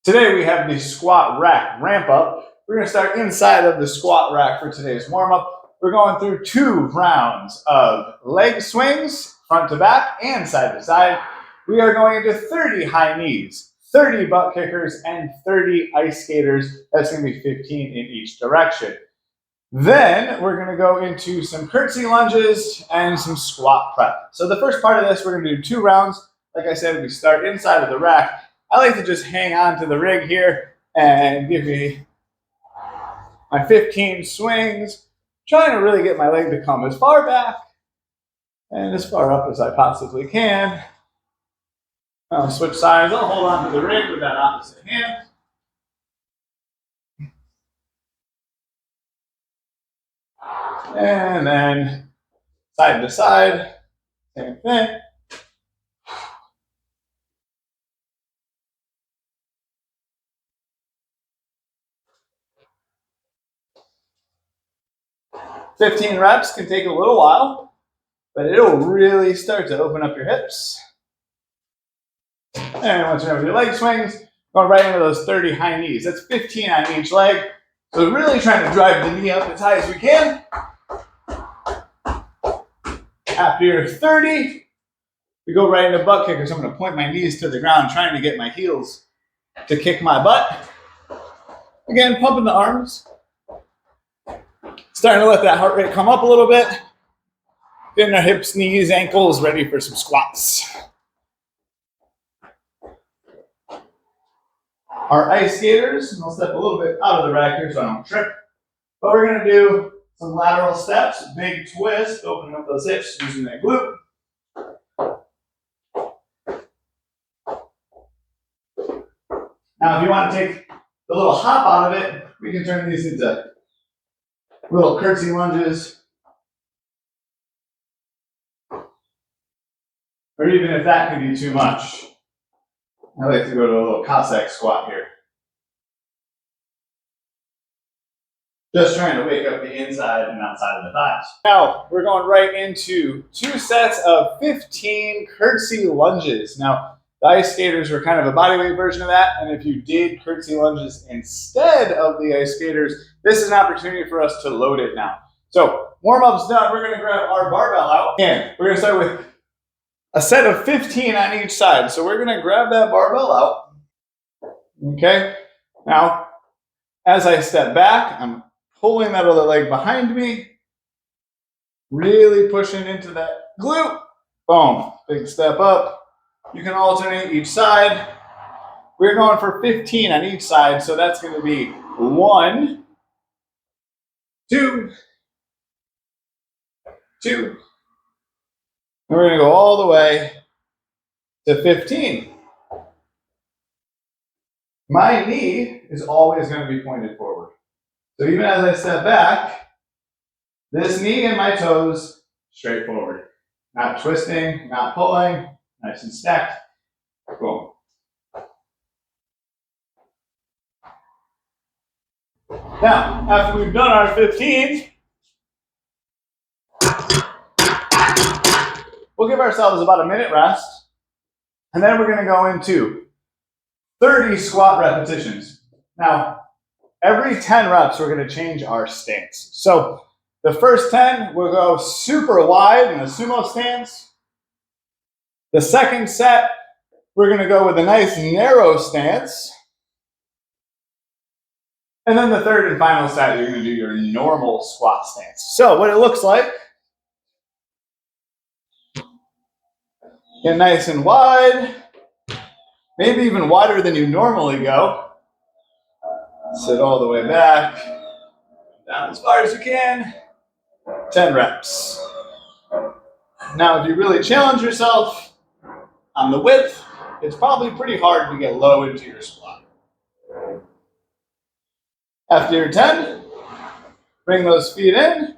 Today we have the squat rack ramp up. We're going to start inside of the squat rack for today's warm up. We're going through 2 rounds of leg swings, front to back and side to side. We are going into 30 high knees, 30 butt kickers, and 30 ice skaters. That's going to be 15 in each direction. Then we're going to go into some curtsy lunges and some squat prep. So the first part of this, we're going to do 2 rounds. Like I said, we start inside of the rack. I like to just hang on to the rig here and give me my 15 swings, trying to really get my leg to come as far back and as far up as I possibly can. I'll switch sides. I'll hold on to the rig with that opposite hand. And then side to side, same thing. "15 reps can take a little while, but it'll really start to open up your hips. And once you have your leg swings, going right into those 30 high knees. That's 15 on each leg. So really trying to drive the knee up as high as we can. After your 30, we go right into butt kickers. I'm going to point my knees to the ground, trying to get my heels to kick my butt. Again, pumping the arms. Starting to let that heart rate come up a little bit. Getting our hips, knees, ankles ready for some squats. Our ice skaters, and I'll step a little bit out of the rack here so I don't trip. But we're going to do some lateral steps, big twist, opening up those hips using that glute. Now, if you want to take the little hop out of it, we can turn these into little curtsy lunges. Or even if that could be too much, I like to go to a little Cossack squat here. Just trying to wake up the inside and outside of the thighs. Now, we're going right into 2 sets of 15 curtsy lunges. Now, the ice skaters were kind of a bodyweight version of that, and if you did curtsy lunges instead of the ice skaters, this is an opportunity for us to load it now. So, warm-up's done. We're going to grab our barbell out, and we're going to start with a set of 15 on each side. So we're going to grab that barbell out. Okay. Now, as I step back, I'm pulling that other leg behind me, really pushing into that glute. Boom. Big step up. You can alternate each side. We're going for 15 on each side. So that's going to be 1, 2, 2. And we're going to go all the way to 15. My knee is always going to be pointed forward. So even as I step back, this knee and my toes straight forward. Not twisting, not pulling, nice and stacked. Boom. Now, after we've done our 15, we'll give ourselves about a minute rest, and then we're going to go into 30 squat repetitions. Now, every 10 reps, we're going to change our stance. So the first 10, we'll go super wide in a sumo stance. The second set, we're going to go with a nice narrow stance. And then the third and final set, you're going to do your normal squat stance. So what it looks like, get nice and wide, maybe even wider than you normally go. Sit all the way back, down as far as you can, 10 reps. Now, if you really challenge yourself on the width, it's probably pretty hard to get low into your squat. After your 10, bring those feet in,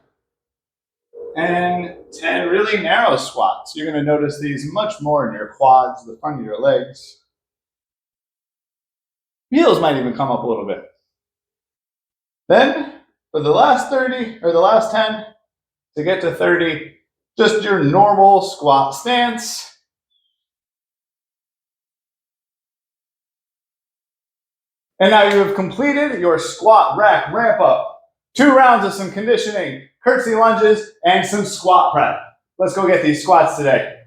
and 10 really narrow squats. You're going to notice these much more in your quads, the front of your legs. Heels might even come up a little bit. Then, for the last 30, or the last 10, to get to 30, just your normal squat stance. And now you have completed your squat rack ramp up. 2 rounds of some conditioning, curtsy lunges, and some squat prep. Let's go get these squats today.